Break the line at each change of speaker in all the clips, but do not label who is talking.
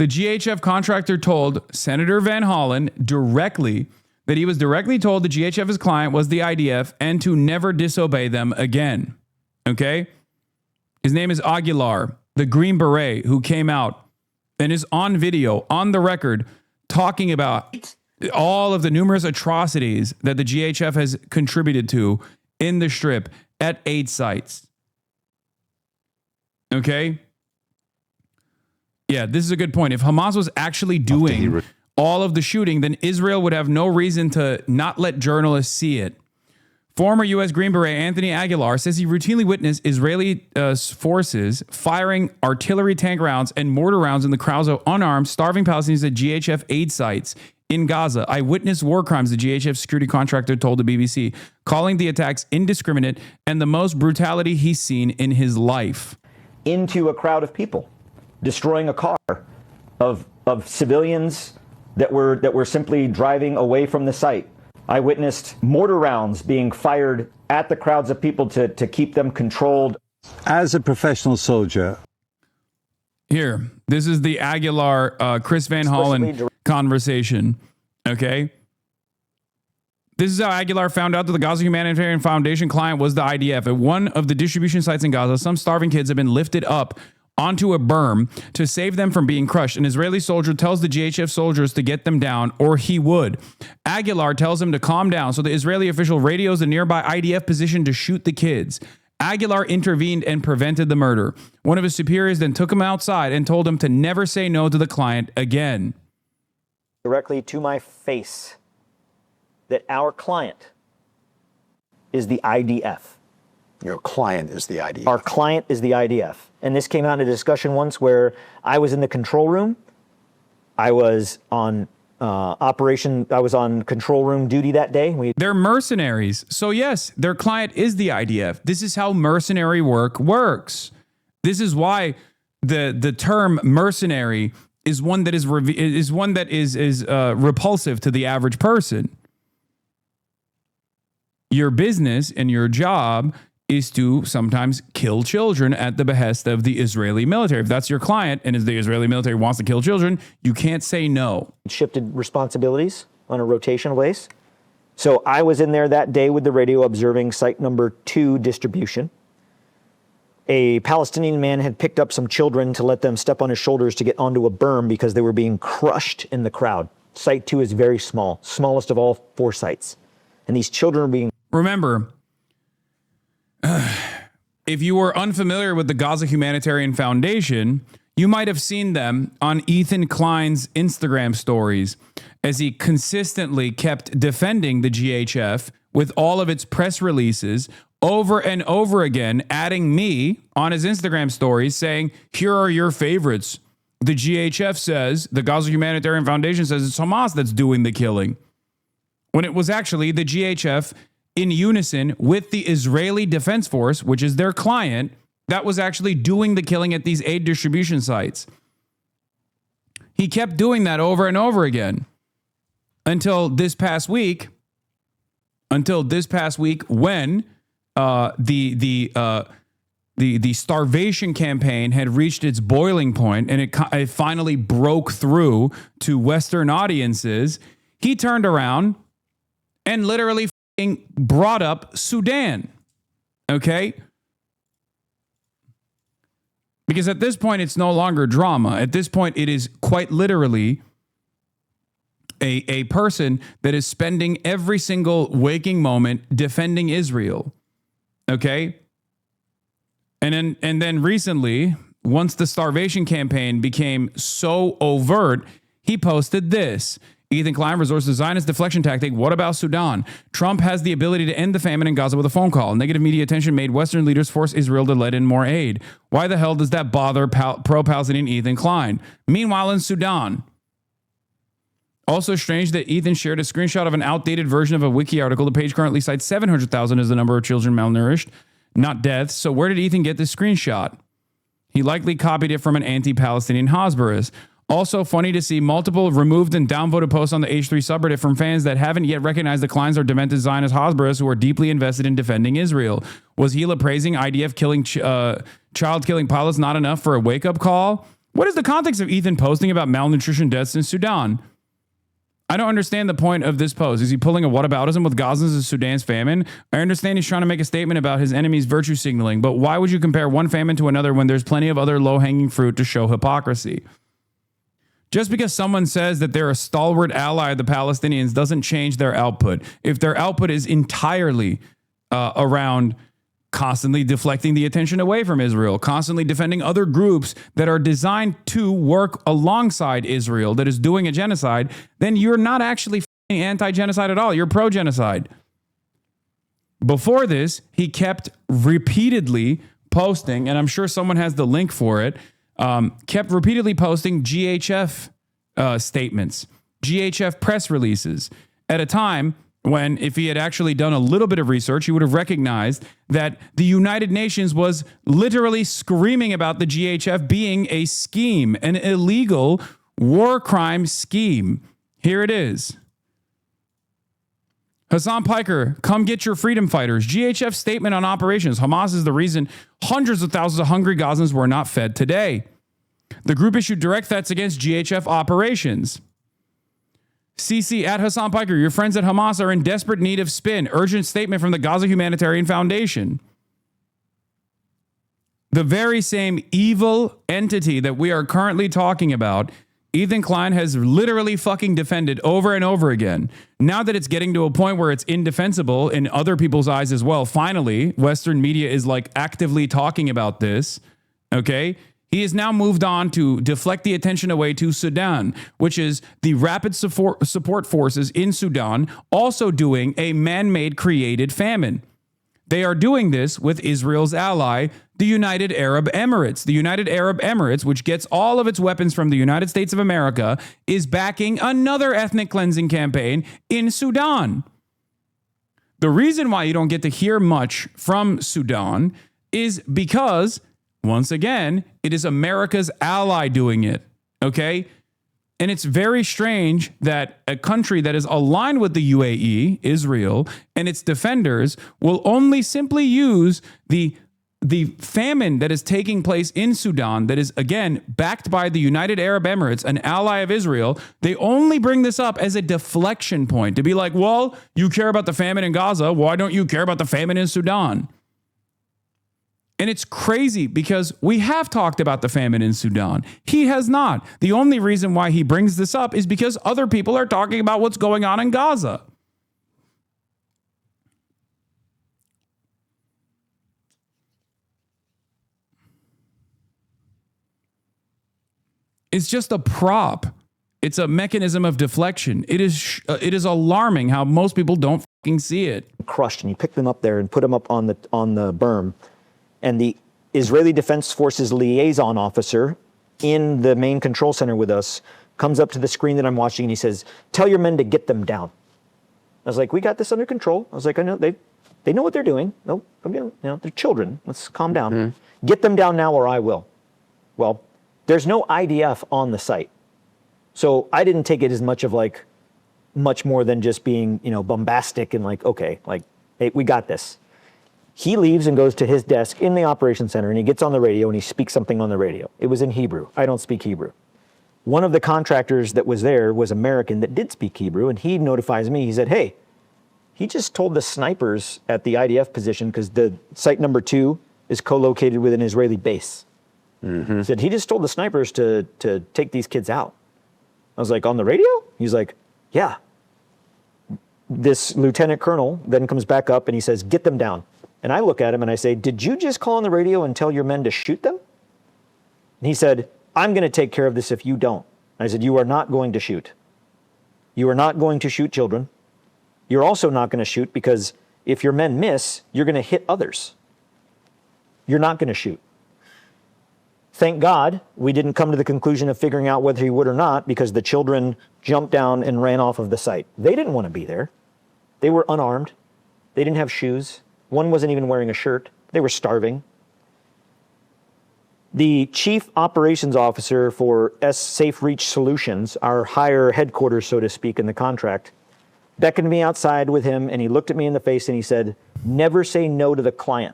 The GHF contractor told Senator Van Hollen directly that he was directly told the GHF's client was the IDF and to never disobey them again. Okay? His name is Aguilar, the Green Beret, who came out and is on video, on the record, talking about all of the numerous atrocities that the GHF has contributed to in the Strip at 8 sites. Okay? Yeah, this is a good point. If Hamas was actually doing all of the shooting, then Israel would have no reason to not let journalists see it. Former U.S. Green Beret Anthony Aguilar says he routinely witnessed Israeli forces firing artillery tank rounds and mortar rounds in the crowds of unarmed, starving Palestinians at GHF aid sites in Gaza. I witnessed war crimes, the GHF security contractor told the BBC, calling the attacks indiscriminate and the most brutality he's seen in his life.
Into a crowd of people, destroying a car of civilians that were simply driving away from the site. I witnessed mortar rounds being fired at the crowds of people to keep them controlled.
As a professional soldier.
Here, this is the Aguilar, Chris Van Hollen conversation, okay? This is how Aguilar found out that the Gaza Humanitarian Foundation client was the IDF. At one of the distribution sites in Gaza, some starving kids have been lifted up onto a berm to save them from being crushed. An Israeli soldier tells the GHF soldiers to get them down, or he would. Aguilar tells him to calm down, so the Israeli official radios the nearby IDF position to shoot the kids. Aguilar intervened and prevented the murder. One of his superiors then took him outside and told him to never say no to the client again.
Directly to my face that our client is the IDF.
Your client is the IDF.
Our client is the IDF. And this came out in a discussion once where I was in the control room. I was on I was on control room duty that day.
They're mercenaries. So yes, their client is the IDF. This is how mercenary work works. This is why the term mercenary is one that is repulsive to the average person. Your business and your job is to sometimes kill children at the behest of the Israeli military. If that's your client and if the Israeli military wants to kill children, you can't say no.
Shifted responsibilities on a rotational base. So I was in there that day with the radio observing site number 2 distribution. A Palestinian man had picked up some children to let them step on his shoulders to get onto a berm because they were being crushed in the crowd. Site 2 is very small, smallest of all 4 sites. And these children are being...
Remember, if you were unfamiliar with the Gaza Humanitarian Foundation, you might have seen them on Ethan Klein's Instagram stories as he consistently kept defending the GHF with all of its press releases over and over again, adding me on his Instagram stories saying, here are your favorites. The GHF says, the Gaza Humanitarian Foundation says it's Hamas that's doing the killing. When it was actually the GHF in unison with the Israeli Defense Force, which is their client, that was actually doing the killing at these aid distribution sites. He kept doing that over and over again until this past week when the starvation campaign had reached its boiling point and it finally broke through to Western audiences. He turned around and literally brought up Sudan. Okay? Because at this point, it's no longer drama. At this point, it is quite literally a person that is spending every single waking moment defending Israel. Okay? And then recently, once the starvation campaign became so overt, he posted this. Ethan Klein resorts to Zionist deflection tactic. What about Sudan? Trump has the ability to end the famine in Gaza with a phone call. Negative media attention made Western leaders force Israel to let in more aid. Why the hell does that bother pro-Palestinian Ethan Klein? Meanwhile, in Sudan, also strange that Ethan shared a screenshot of an outdated version of a wiki article. The page currently cites 700,000 as the number of children malnourished, not deaths. So where did Ethan get this screenshot? He likely copied it from an anti-Palestinian Hasbaras. Also funny to see multiple removed and downvoted posts on the H3 subreddit from fans that haven't yet recognized the Kleins are demented Zionist Hasbaras who are deeply invested in defending Israel. Was Hila praising IDF killing child killing pilots not enough for a wake-up call? What is the context of Ethan posting about malnutrition deaths in Sudan? I don't understand the point of this post. Is he pulling a whataboutism with Gazans of Sudan's famine? I understand he's trying to make a statement about his enemy's virtue signaling, but why would you compare one famine to another when there's plenty of other low-hanging fruit to show hypocrisy? Just because someone says that they're a stalwart ally of the Palestinians doesn't change their output. If their output is entirely around constantly deflecting the attention away from Israel, constantly defending other groups that are designed to work alongside Israel that is doing a genocide, then you're not actually anti-genocide at all. You're pro-genocide. Before this, he kept repeatedly posting, and I'm sure someone has the link for it, kept repeatedly posting GHF statements, GHF press releases at a time when, if he had actually done a little bit of research, he would have recognized that the United Nations was literally screaming about the GHF being a scheme, an illegal war crime scheme. Here it is. Hasan Piker, come get your freedom fighters. GHF statement on operations. Hamas is the reason hundreds of thousands of hungry Gazans were not fed today. The group issued direct threats against GHF operations. CC at Hasan Piker, your friends at Hamas are in desperate need of spin. Urgent statement from the Gaza Humanitarian Foundation. The very same evil entity that we are currently talking about, Ethan Klein has literally fucking defended over and over again. Now that it's getting to a point where it's indefensible in other people's eyes as well, finally, Western media is like actively talking about this, okay? He has now moved on to deflect the attention away to Sudan, which is the rapid support forces in Sudan also doing a man-made created famine. They are doing this with Israel's ally, the United Arab Emirates. The United Arab Emirates, which gets all of its weapons from the United States of America, is backing another ethnic cleansing campaign in Sudan. The reason why you don't get to hear much from Sudan is because, once again, it is America's ally doing it, okay? And it's very strange that a country that is aligned with the UAE, Israel, and its defenders will only simply use the famine that is taking place in Sudan that is, again, backed by the United Arab Emirates, an ally of Israel. They only bring this up as a deflection point to be like, well, you care about the famine in Gaza. Why don't you care about the famine in Sudan? And it's crazy because we have talked about the famine in Sudan. He has not. The only reason why he brings this up is because other people are talking about what's going on in Gaza. It's just a prop. It's a mechanism of deflection. It is alarming how most people don't fucking see it.
Crushed, and he picked them up there and put them up on the berm. And the Israeli Defense Forces liaison officer in the main control center with us comes up to the screen that I'm watching and he says, "Tell your men to get them down." I was like, "We got this under control." I was like, "I know they know what they're doing. No, they're children. Let's calm down. Mm-hmm. Get them down now or I will." Well, there's no IDF on the site. So I didn't take it as much more than just being, bombastic and like, okay, like, hey, we got this. He leaves and goes to his desk in the operations center and he gets on the radio and he speaks something on the radio. It was in Hebrew. I don't speak Hebrew. One of the contractors that was there was American that did speak Hebrew, and he notifies me. He said, "Hey, he just told the snipers at the IDF position, because the site number 2 is co-located with an Israeli base." Mm-hmm. He said, he just told the snipers to take these kids out. I was like, "On the radio?" He's like, "Yeah." This lieutenant colonel then comes back up and he says, "Get them down." And I look at him and I say, "Did you just call on the radio and tell your men to shoot them?" And he said, "I'm going to take care of this if you don't." I said, "You are not going to shoot. You are not going to shoot children. You're also not going to shoot because if your men miss, you're going to hit others. You're not going to shoot." Thank God we didn't come to the conclusion of figuring out whether he would or not, because the children jumped down and ran off of the site. They didn't want to be there. They were unarmed. They didn't have shoes. One wasn't even wearing a shirt. They were starving. The chief operations officer for Safe Reach Solutions, our higher headquarters, so to speak, in the contract, beckoned me outside with him, and he looked at me in the face and he said, "Never say no to the client."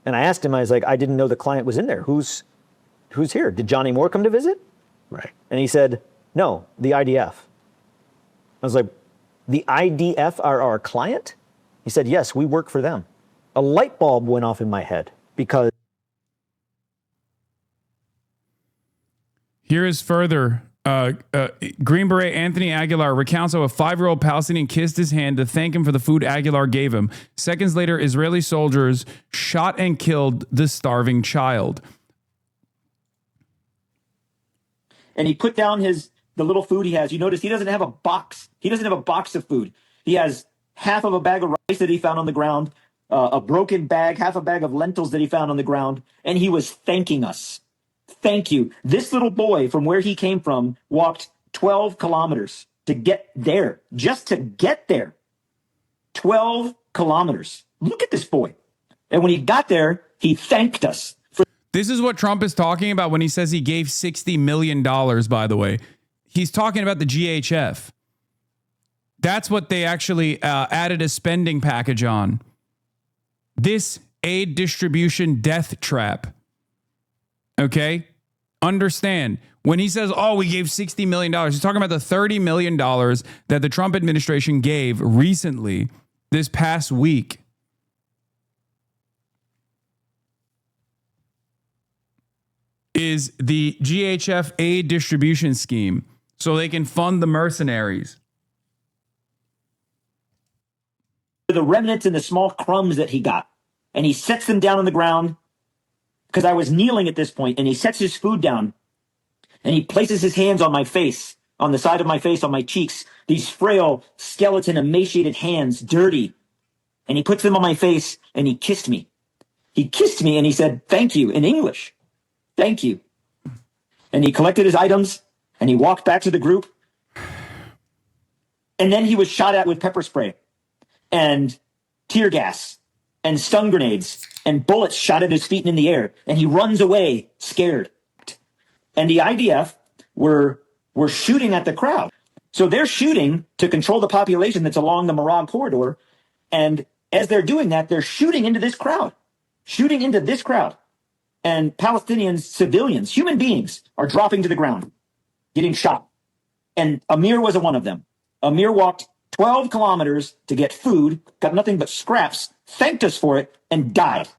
And I asked him, I was like, "I didn't know the client was in there. Who's who's here? Did Johnny Moore come to visit?
Right.
And he said, no, the IDF. I was like, the IDF are our client? He said, yes, we work for them. A light bulb went off in my head because.
Here is further. Green Beret Anthony Aguilar recounts how a 5-year-old Palestinian kissed his hand to thank him for the food Aguilar gave him. Seconds later, Israeli soldiers shot and killed the starving child.
And he put down the little food he has. You notice he doesn't have a box. He doesn't have a box of food. He has half of a bag of rice that he found on the ground, a broken bag, half a bag of lentils that he found on the ground, and he was thanking us. Thank you. This little boy from where he came from walked 12 kilometers to get there, just to get there. 12 kilometers. Look at this boy. And when he got there, he thanked us.
This is what Trump is talking about when he says he gave $60 million, by the way. He's talking about the GHF. That's what they actually added a spending package on. This aid distribution death trap. Okay? Understand. When he says, oh, we gave $60 million, he's talking about the $30 million that the Trump administration gave recently, this past week. Is the GHF aid distribution scheme so they can fund the mercenaries.
The remnants and the small crumbs that he got. And he sets them down on the ground because I was kneeling at this point, and he sets his food down and he places his hands on my face, on the side of my face, on my cheeks, these frail, skeleton, emaciated hands, dirty. And he puts them on my face and he kissed me. He kissed me and he said, thank you in English. Thank you. And he collected his items and he walked back to the group. And then he was shot at with pepper spray and tear gas and stun grenades and bullets shot at his feet and in the air. And he runs away scared. And the IDF were shooting at the crowd. So they're shooting to control the population that's along the Marag corridor. And as they're doing that, they're shooting into this crowd. And Palestinians, civilians, human beings are dropping to the ground, getting shot. And Amir was one of them. Amir walked 12 kilometers to get food, got nothing but scraps, thanked us for it, and died.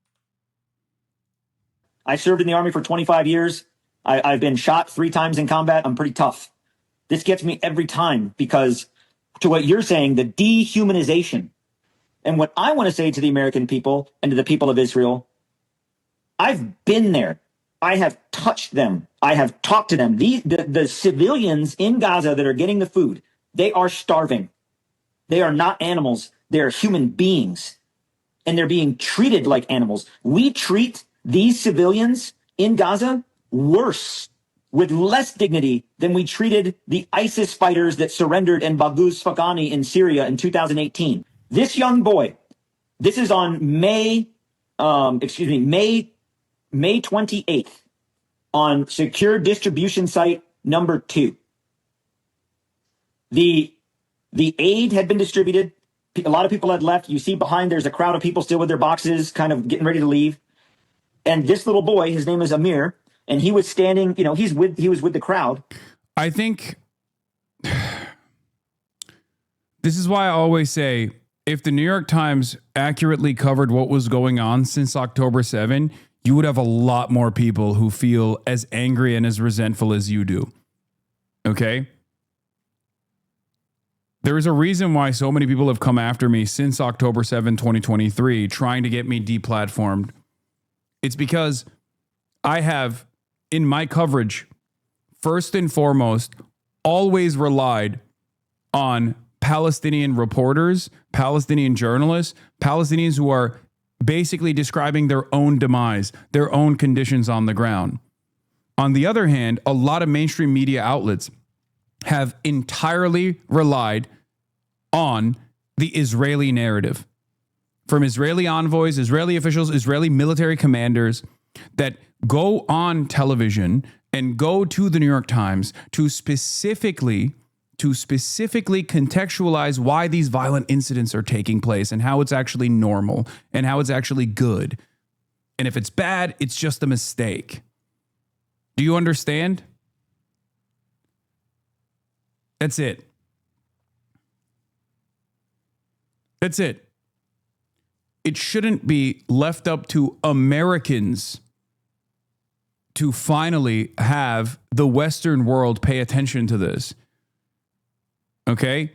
I served in the Army for 25 years. I've been shot 3 times in combat. I'm pretty tough. This gets me every time because, to what you're saying, the dehumanization. And what I want to say to the American people and to the people of Israel, I've been there. I have touched them. I have talked to them. The civilians in Gaza that are getting the food, they are starving. They are not animals. They are human beings. And they're being treated like animals. We treat these civilians in Gaza worse, with less dignity than we treated the ISIS fighters that surrendered in Baghouz Faghani in Syria in 2018. This young boy, this is on May 28th on secure distribution site number 2. The aid had been distributed. A lot of people had left. You see behind, there's a crowd of people still with their boxes, kind of getting ready to leave. And this little boy, his name is Amir, and he was standing, he was with the crowd.
I think this is why I always say, if the New York Times accurately covered what was going on since October 7, you would have a lot more people who feel as angry and as resentful as you do. Okay? There is a reason why so many people have come after me since October 7, 2023, trying to get me deplatformed. It's because I have, in my coverage, first and foremost, always relied on Palestinian reporters, Palestinian journalists, Palestinians who are basically describing their own demise, their own conditions on the ground. On the other hand, a lot of mainstream media outlets have entirely relied on the Israeli narrative. From Israeli envoys, Israeli officials, Israeli military commanders that go on television and go to the New York Times to specifically contextualize why these violent incidents are taking place and how it's actually normal and how it's actually good. And if it's bad, it's just a mistake. Do you understand? That's it. That's it. It shouldn't be left up to Americans to finally have the Western world pay attention to this. Okay?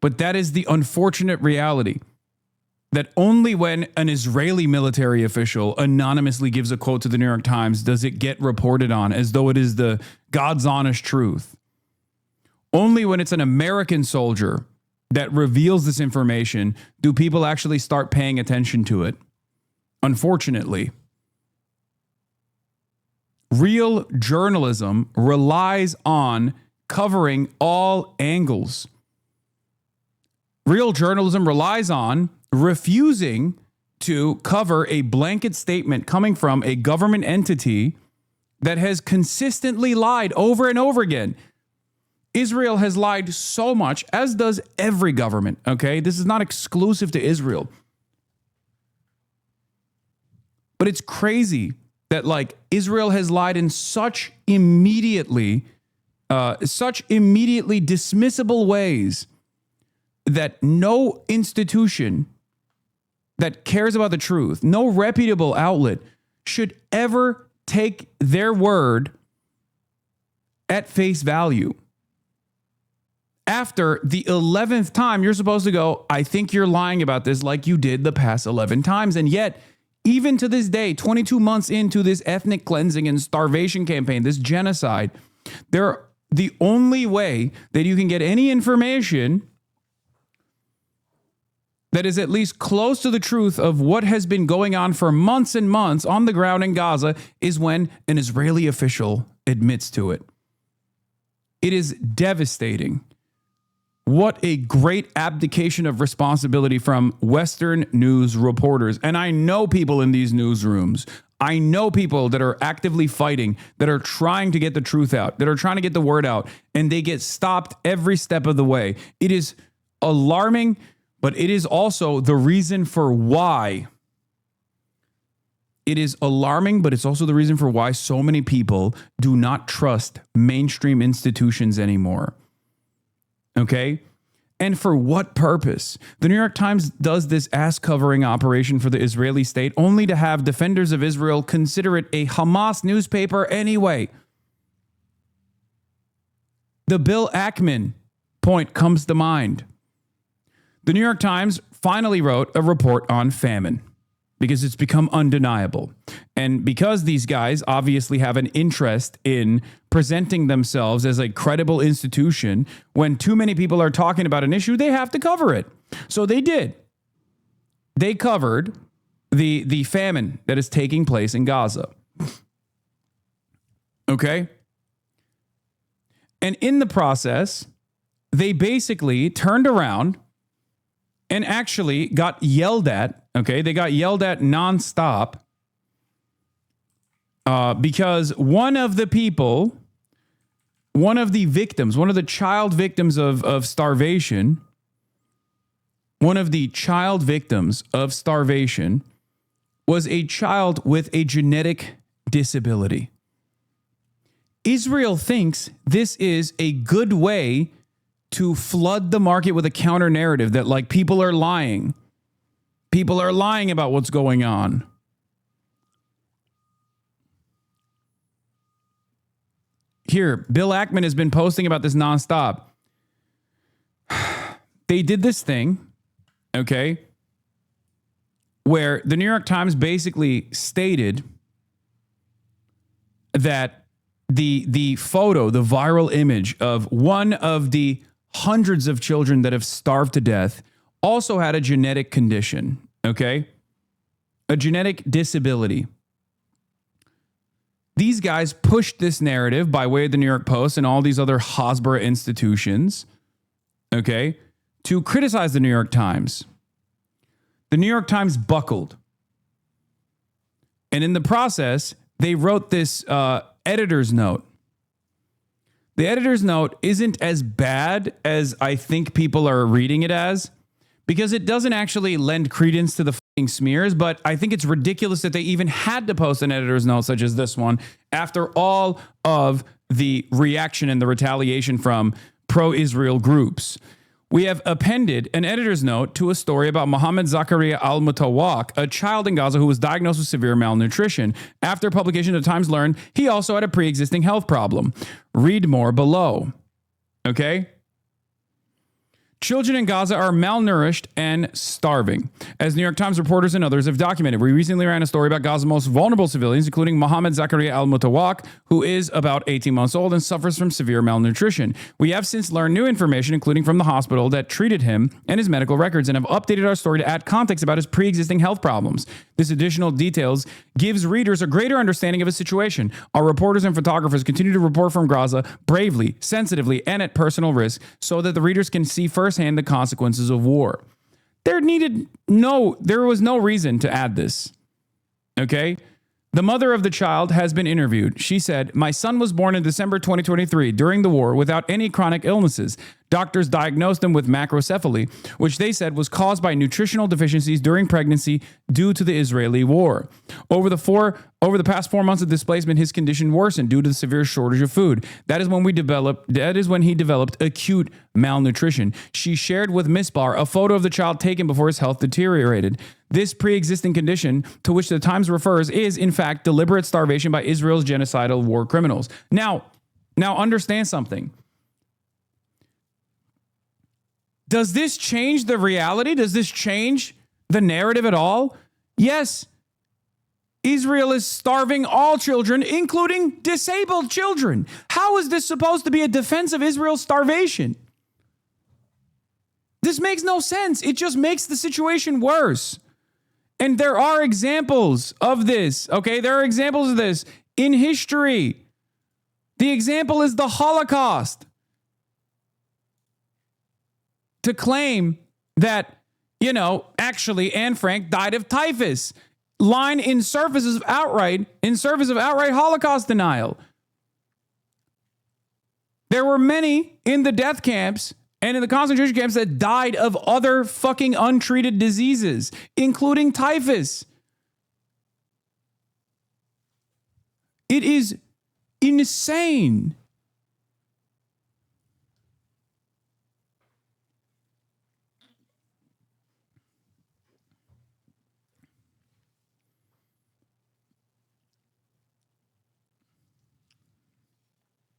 But that is the unfortunate reality, that only when an Israeli military official anonymously gives a quote to the New York Times does it get reported on as though it is the God's honest truth. Only when it's an American soldier that reveals this information do people actually start paying attention to it. Unfortunately, real journalism relies on covering all angles. Real journalism relies on refusing to cover a blanket statement coming from a government entity that has consistently lied over and over again. Israel has lied so much, as does every government, okay? This is not exclusive to Israel. But it's crazy that, like, Israel has lied in such immediately dismissible ways that no institution that cares about the truth, no reputable outlet, should ever take their word at face value. After the 11th time, you're supposed to go, I think you're lying about this, like you did the past 11 times. And yet, even to this day, 22 months into this ethnic cleansing and starvation campaign, this genocide, the only way that you can get any information that is at least close to the truth of what has been going on for months and months on the ground in Gaza is when an Israeli official admits to it. It is devastating. What a great abdication of responsibility from Western news reporters. And I know people in these newsrooms. I know people that are actively fighting, that are trying to get the truth out, that are trying to get the word out, and they get stopped every step of the way. It is alarming, but it is also the reason for why. It is alarming, but it's also the reason for why so many people do not trust mainstream institutions anymore. Okay? And for what purpose? The New York Times does this ass-covering operation for the Israeli state only to have defenders of Israel consider it a Hamas newspaper anyway. The Bill Ackman point comes to mind. The New York Times finally wrote a report on famine because it's become undeniable. And because these guys obviously have an interest in presenting themselves as a credible institution, when too many people are talking about an issue, they have to cover it. So they did. They covered the famine that is taking place in Gaza. Okay? And in the process, they basically turned around and actually got yelled at. Okay, they got yelled at nonstop because one of the child victims of starvation, was a child with a genetic disability. Israel thinks this is a good way to flood the market with a counter narrative that, like, people are lying. People are lying about what's going on. Here, Bill Ackman has been posting about this nonstop. They did this thing, okay, where the New York Times basically stated that the photo, the viral image of one of the hundreds of children that have starved to death also had a genetic condition, okay? A genetic disability. These guys pushed this narrative by way of the New York Post and all these other Hasbara institutions, okay, to criticize the New York Times. The New York Times buckled. And in the process, they wrote this editor's note. The editor's note isn't as bad as I think people are reading it as, because it doesn't actually lend credence to the smears, but I think it's ridiculous that they even had to post an editor's note such as this one after all of the reaction and the retaliation from pro-Israel groups. We have appended an editor's note to a story about Mohammed Zakaria al-Mutawak, a child in Gaza who was diagnosed with severe malnutrition. After publication, the Times learned he also had a pre-existing health problem. Read more below. Okay? Children in Gaza are malnourished and starving, as New York Times reporters and others have documented. We recently ran a story about Gaza's most vulnerable civilians, including Mohammed Zakaria al-Mutawak, who is about 18 months old and suffers from severe malnutrition. We have since learned new information, including from the hospital that treated him and his medical records, and have updated our story to add context about his pre-existing health problems. This additional details gives readers a greater understanding of his situation. Our reporters and photographers continue to report from Gaza bravely, sensitively, and at personal risk so that the readers can see firsthand the consequences of war. There was no reason to add this. Okay? The mother of the child has been interviewed. She said, "My son was born in December 2023 during the war without any chronic illnesses. Doctors diagnosed him with macrocephaly, which they said was caused by nutritional deficiencies during pregnancy due to the Israeli war. Over the past 4 months of displacement, his condition worsened due to the severe shortage of food. That is when he developed acute malnutrition." She shared with Misbar a photo of the child taken before his health deteriorated. This pre-existing condition to which the Times refers is, in fact, deliberate starvation by Israel's genocidal war criminals. Now understand something. Does this change the reality? Does this change the narrative at all? Yes. Israel is starving all children, including disabled children. How is this supposed to be a defense of Israel's starvation? This makes no sense. It just makes the situation worse. And there are examples of this, okay? There are examples of this in history. The example is the Holocaust. To claim that, actually Anne Frank died of typhus. Line in service of outright Holocaust denial. There were many in the death camps and in the concentration camps that died of other fucking untreated diseases, including typhus. It is insane